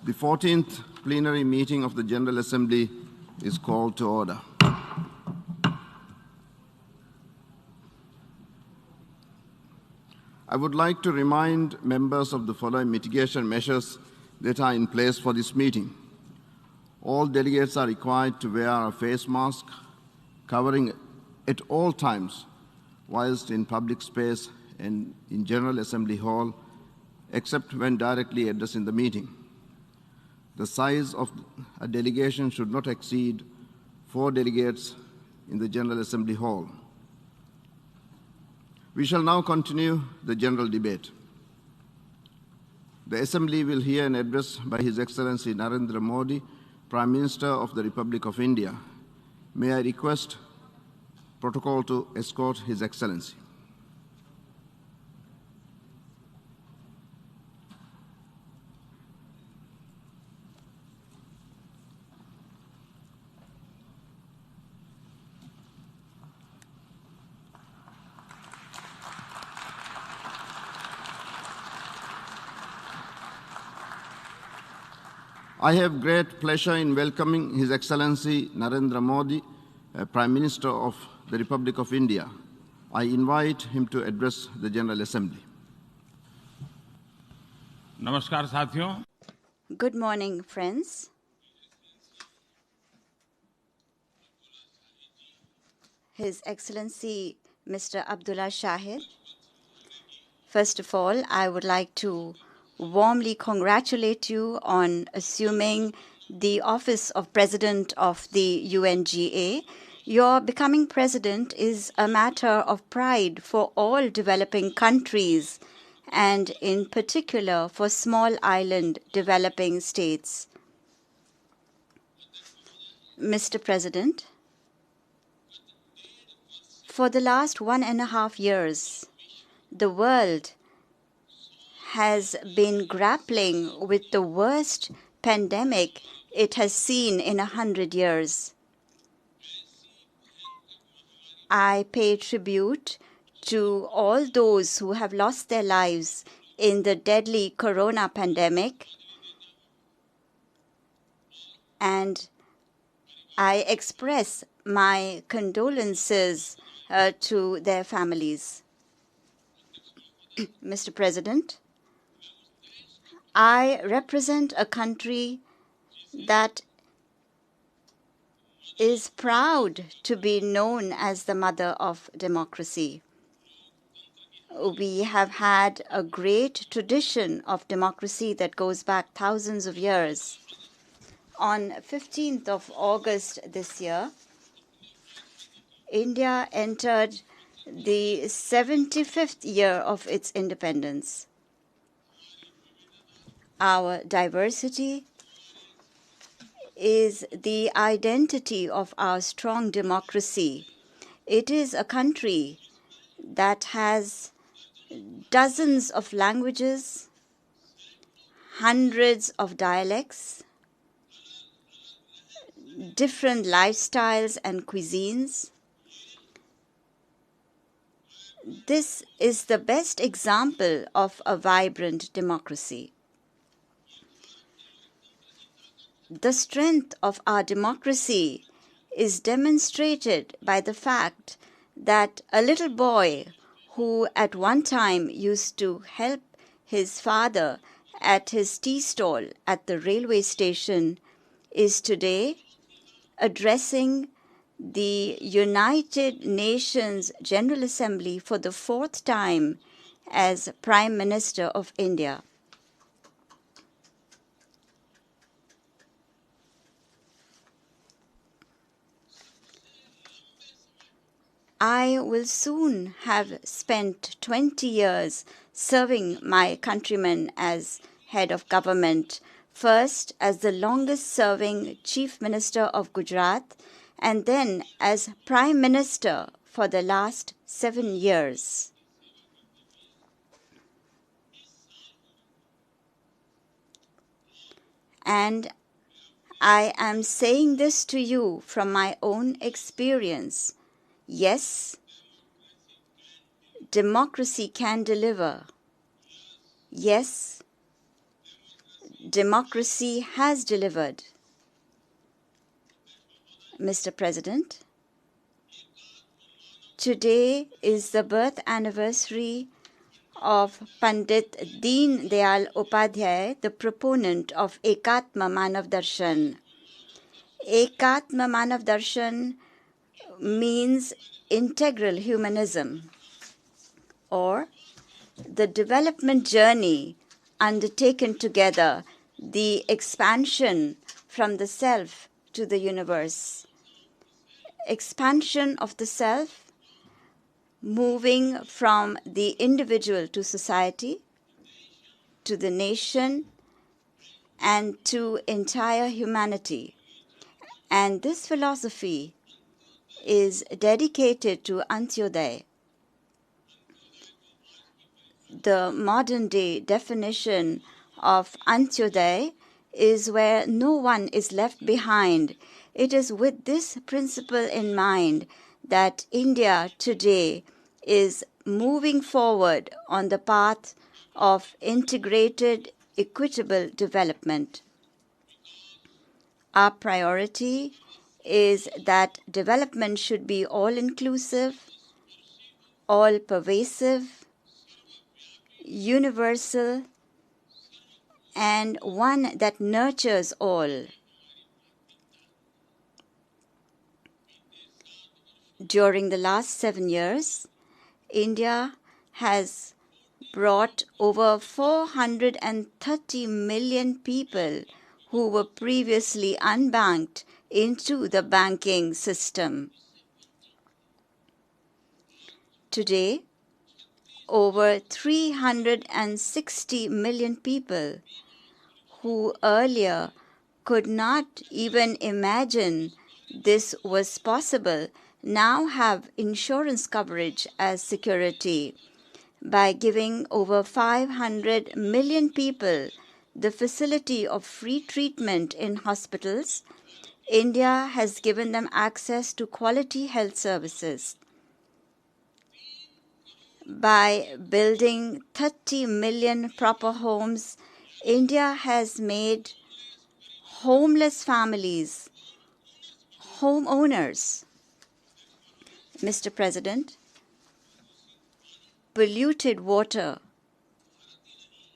The 14th plenary meeting of the General Assembly is called to order. I would like to remind members of the following mitigation measures that are in place for this meeting. All delegates are required to wear a face mask covering at all times whilst in public space and in General Assembly Hall, except when directly addressing the meeting. The size of a delegation should not exceed 4 delegates in the General Assembly Hall. We shall now continue the general debate. The Assembly will hear an address by His Excellency Narendra Modi, Prime Minister of the Republic of India. May I request protocol to escort His Excellency. I have great pleasure in welcoming His Excellency Narendra Modi, Prime Minister of the Republic of India. I invite him to address the General Assembly. Namaskar, साथियों. Good morning, friends. His Excellency Mr. Abdullah Shahid. First of all, I would like to warmly congratulate you on assuming the office of President of the UNGA. Your becoming president is a matter of pride for all developing countries, and in particular for small island developing states. Mr. President, for the last 1.5 years, the world has been grappling with the worst pandemic it has seen in 100 years. I pay tribute to all those who have lost their lives in the deadly corona pandemic, and I express my condolences to their families. Mr. President, I represent a country that is proud to be known as the mother of democracy. We have had a great tradition of democracy that goes back thousands of years. On 15th of August this year, India entered the 75th year of its independence. Our diversity is the identity of our strong democracy. It is a country that has dozens of languages, hundreds of dialects, different lifestyles and cuisines. This is the best example of a vibrant democracy. The strength of our democracy is demonstrated by the fact that a little boy who at one time used to help his father at his tea stall at the railway station is today addressing the United Nations General Assembly for the 4th time as Prime Minister of India. I will soon have spent 20 years serving my countrymen as head of government, first as the longest-serving Chief Minister of Gujarat, and then as Prime Minister for the last 7 years. And I am saying this to you from my own experience. Yes, democracy can deliver. Yes, democracy has delivered. Mr. President, today is the birth anniversary of Pandit Deen Dayal Upadhyay, the proponent of Ekatma Manav Darshan. Ekatma Manav Darshan means integral humanism, or the development journey undertaken together, the expansion from the self to the universe. Expansion of the self, moving from the individual to society, to the nation, and to entire humanity. And this philosophy is dedicated to Antyodaya. The modern day definition of Antyodaya is where no one is left behind. It is with this principle in mind that India today is moving forward on the path of integrated, equitable development. Our priority is that development should be all-inclusive, all-pervasive, universal, and one that nurtures all. During the last 7 years, India has brought over 430 million people who were previously unbanked into the banking system. Today, over 360 million people who earlier could not even imagine this was possible now have insurance coverage as security. By giving over 500 million people the facility of free treatment in hospitals, India has given them access to quality health services. By building 30 million proper homes, India has made homeless families homeowners. Mr. President, polluted water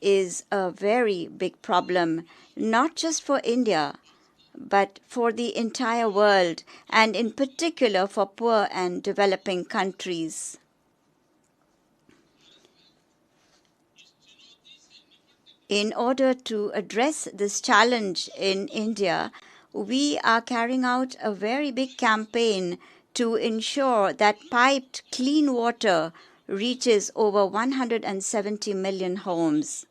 is a very big problem, not just for India, but for the entire world, and in particular for poor and developing countries. In order to address this challenge in India, we are carrying out a very big campaign to ensure that piped clean water reaches over 170 million homes.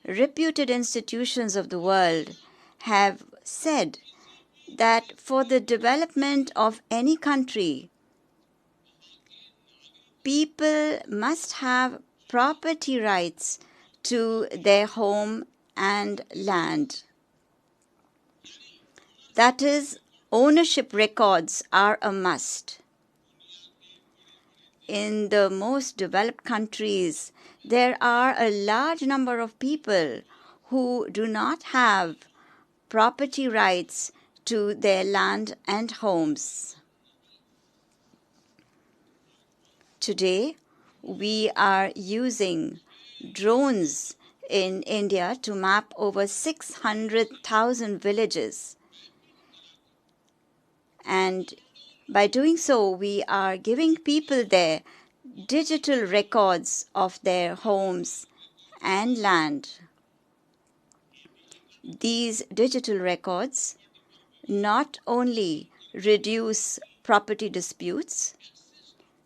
Reputed institutions of the world have said that for the development of any country, people must have property rights to their home and land. That is, ownership records are a must. In the most developed countries, there are a large number of people who do not have property rights to their land and homes. Today, we are using drones in India to map over 600,000 villages. And by doing so, we are giving people there digital records of their homes and land. These digital records not only reduce property disputes,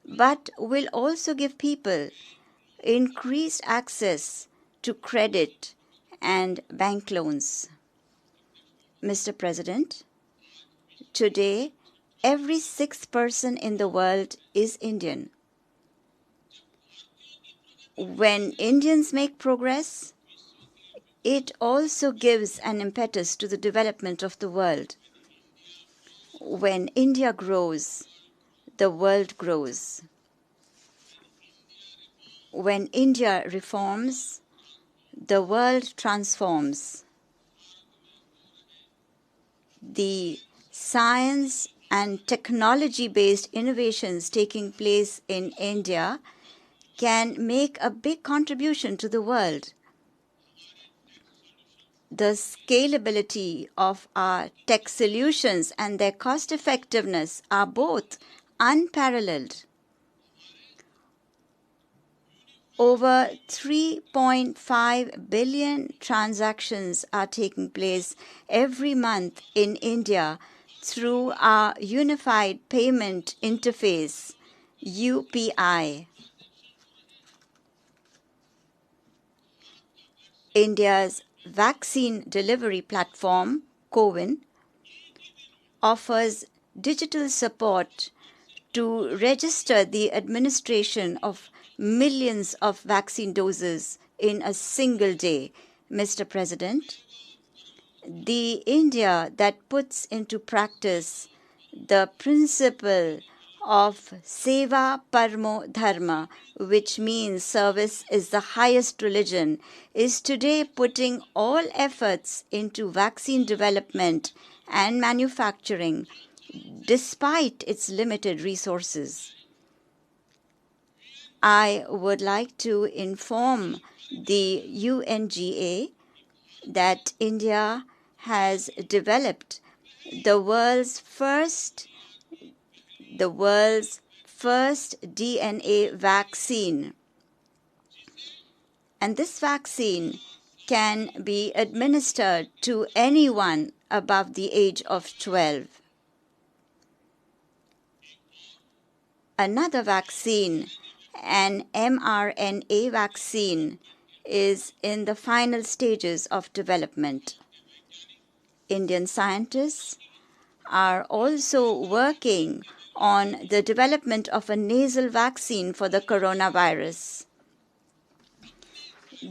but will also give people increased access to credit and bank loans. Mr. President, today, every sixth person in the world is Indian. When Indians make progress, it also gives an impetus to the development of the world. When India grows, the world grows. When India reforms, the world transforms. The science and technology-based innovations taking place in India can make a big contribution to the world. The scalability of our tech solutions and their cost effectiveness are both unparalleled. Over 3.5 billion transactions are taking place every month in India through our Unified Payment Interface, UPI. India's vaccine delivery platform, CoWIN, offers digital support to register the administration of millions of vaccine doses in a single day. Mr. President, the India that puts into practice the principle of Seva Parmo Dharma, which means service is the highest religion, is today putting all efforts into vaccine development and manufacturing despite its limited resources. I would like to inform the UNGA that India has developed the world's first DNA vaccine. And this vaccine can be administered to anyone above the age of 12. Another vaccine, an mRNA vaccine, is in the final stages of development. Indian scientists are also working on the development of a nasal vaccine for the coronavirus.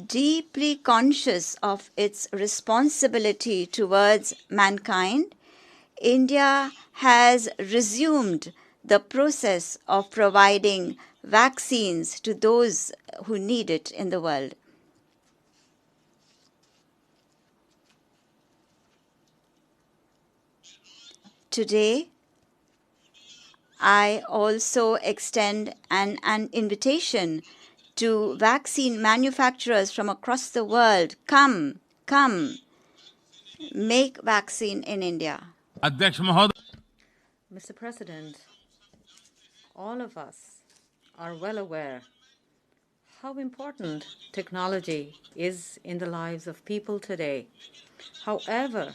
Deeply conscious of its responsibility towards mankind, India has resumed the process of providing vaccines to those who need it in the world. Today, I also extend an invitation to vaccine manufacturers from across the world. Come, make vaccine in India. अध्यक्ष Mr. President, all of us are well aware how important technology is in the lives of people today. However,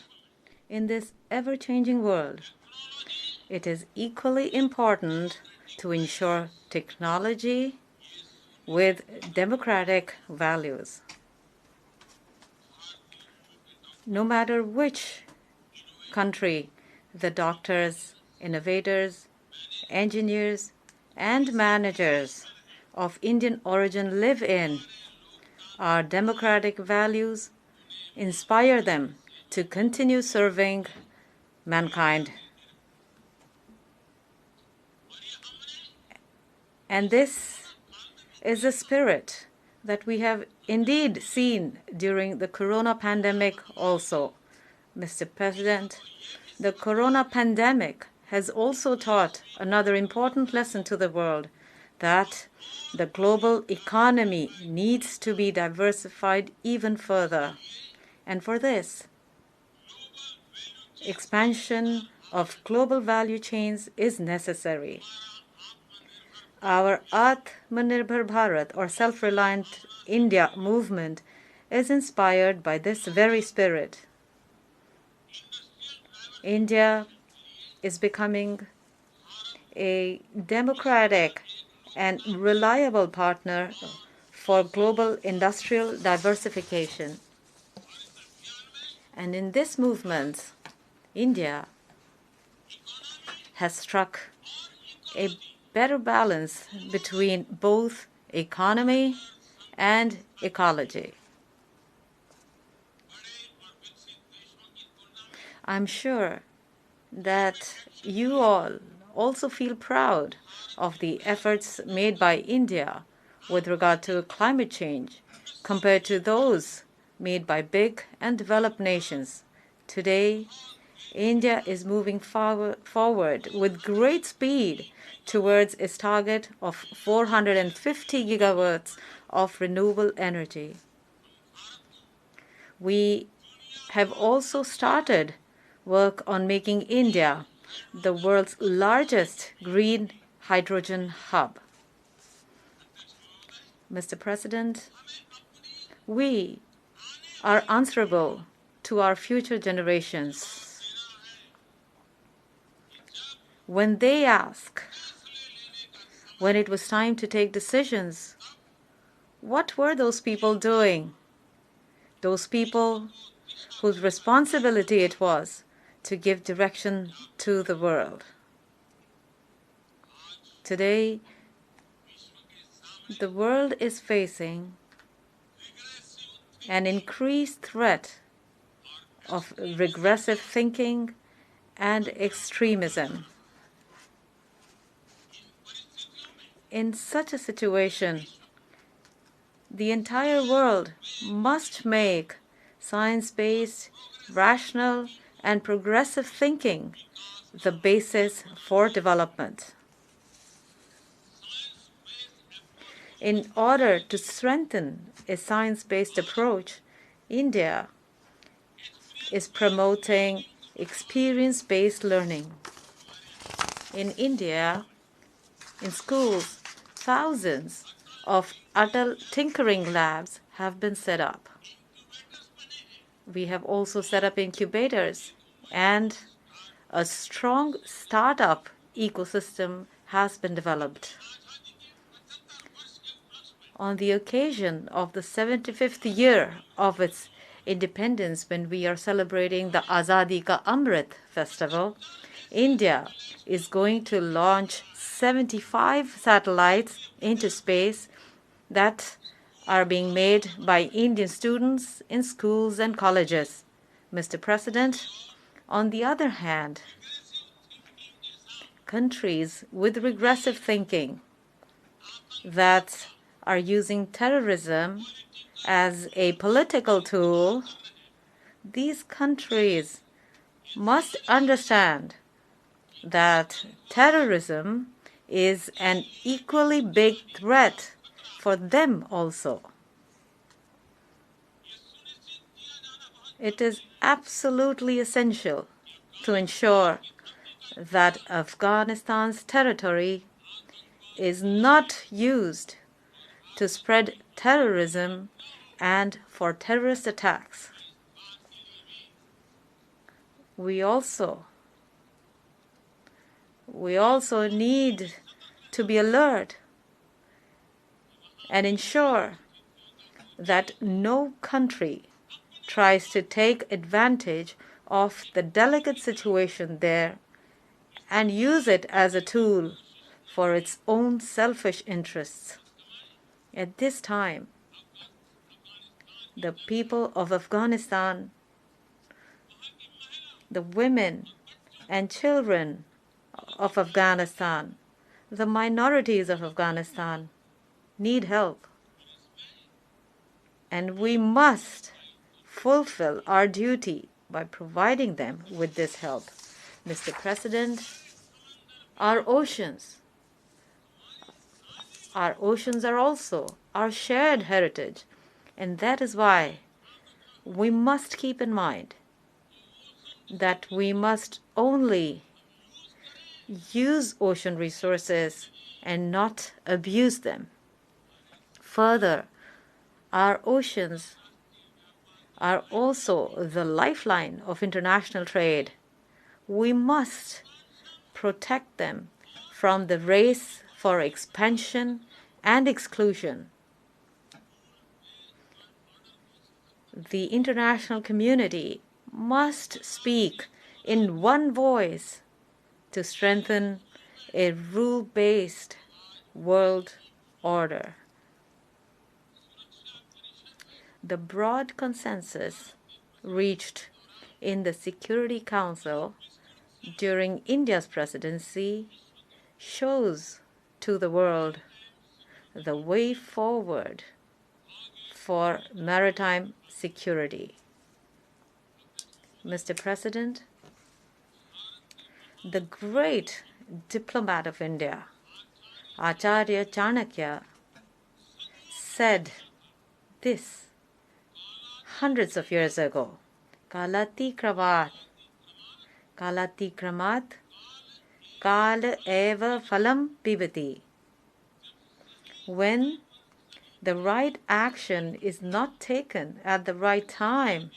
in this ever-changing world, it is equally important to ensure technology with democratic values. No matter which country the doctors, innovators, engineers, and managers of Indian origin live in, our democratic values inspire them to continue serving mankind. And this is the spirit that we have indeed seen during the corona pandemic also. Mr. President, the corona pandemic has also taught another important lesson to the world, that the global economy needs to be diversified even further. And for this, expansion of global value chains is necessary. Our Atmanirbhar Bharat, or self-reliant India movement, is inspired by this very spirit. India is becoming a democratic and reliable partner for global industrial diversification. And in this movement, India has struck a better balance between both economy and ecology. I'm sure that you all also feel proud of the efforts made by India with regard to climate change compared to those made by big and developed nations. Today, India is moving forward with great speed towards its target of 450 gigawatts of renewable energy. We have also started work on making India the world's largest green hydrogen hub. Mr. President, we are answerable to our future generations. When they ask, when it was time to take decisions, what were those people doing? Those people whose responsibility it was to give direction to the world. Today, the world is facing an increased threat of regressive thinking and extremism. In such a situation, the entire world must make science-based, rational, and progressive thinking the basis for development. In order to strengthen a science-based approach, India is promoting experience-based learning. In India, in schools, thousands of Atal tinkering labs have been set up. We have also set up incubators, and a strong startup ecosystem has been developed. On the occasion of the 75th year of its independence, when we are celebrating the Azadi Ka Amrit Festival, India is going to launch 75 satellites into space that are being made by Indian students in schools and colleges. Mr. President, on the other hand, countries with regressive thinking that are using terrorism as a political tool, these countries must understand that terrorism is an equally big threat for them also. It is absolutely essential to ensure that Afghanistan's territory is not used to spread terrorism and for terrorist attacks. We also need to be alert and ensure that no country tries to take advantage of the delicate situation there and use it as a tool for its own selfish interests. At this time, the people of Afghanistan, the women and children of Afghanistan, the minorities of Afghanistan need help. And we must fulfill our duty by providing them with this help. Mr. President, our oceans are also our shared heritage, and that is why we must keep in mind that we must only use ocean resources and not abuse them. Further, our oceans are also the lifeline of international trade. We must protect them from the race for expansion and exclusion. The international community must speak in one voice to strengthen a rule-based world order. The broad consensus reached in the Security Council during India's presidency shows to the world the way forward for maritime security. Mr. President, the great diplomat of India, Acharya Chanakya, said this hundreds of years ago, Kalati kramat, kal eva phalam pibati. When the right action is not taken at the right time,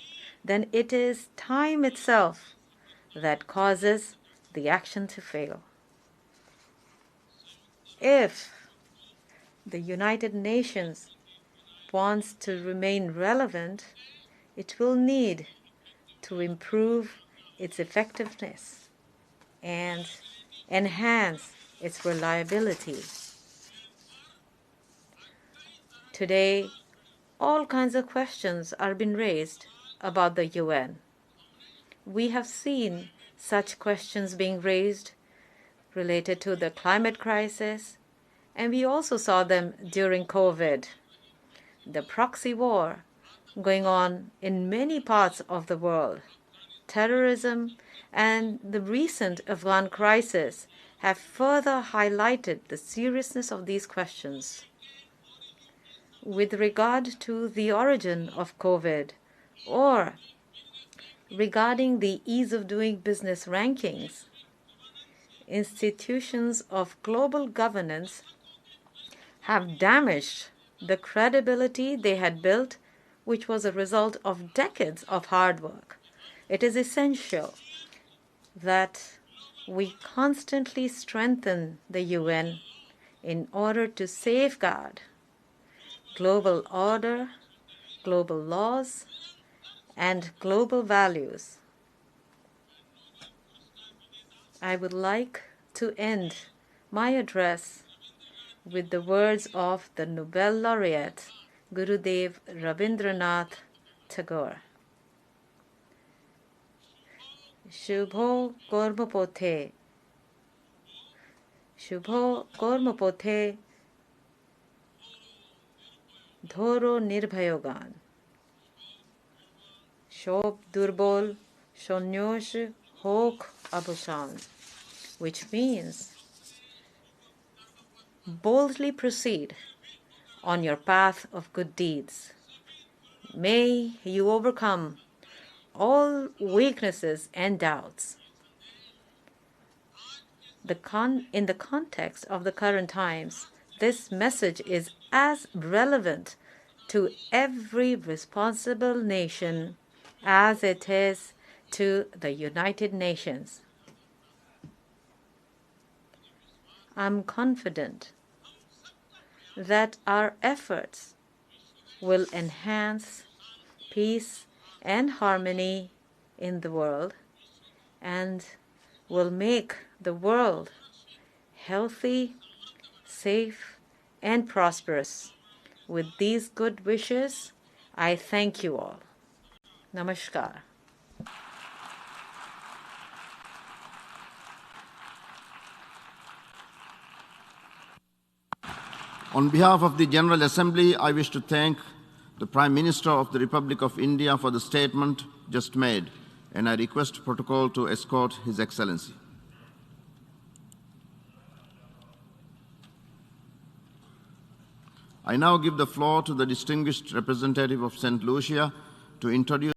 then it is time itself that causes the action to fail. If the United Nations wants to remain relevant, it will need to improve its effectiveness and enhance its reliability. Today, all kinds of questions are being raised about the UN. We have seen such questions being raised related to the climate crisis, and we also saw them during COVID. The proxy war going on in many parts of the world, terrorism, and the recent Afghan crisis have further highlighted the seriousness of these questions. With regard to the origin of COVID or regarding the ease of doing business rankings, institutions of global governance have damaged the credibility they had built, which was a result of decades of hard work. It is essential that we constantly strengthen the UN in order to safeguard global order, global laws, and global values. I would like to end my address with the words of the Nobel laureate Gurudev Rabindranath Tagore. Shubho Kormopothe, Shubho Kormopothe, Dhoro Nirbhayogan, Shob Durbol Shonyosh Hok Abushan, which means boldly proceed on your path of good deeds. May you overcome all weaknesses and doubts. In the context of the current times, this message is as relevant to every responsible nation as it is to the United Nations. I'm confident that our efforts will enhance peace and harmony in the world and will make the world healthy, safe, and prosperous. With these good wishes, I thank you all. Namaskar. On behalf of the General Assembly, I wish to thank the Prime Minister of the Republic of India for the statement just made, and I request protocol to escort His Excellency. I now give the floor to the distinguished representative of St. Lucia to introduce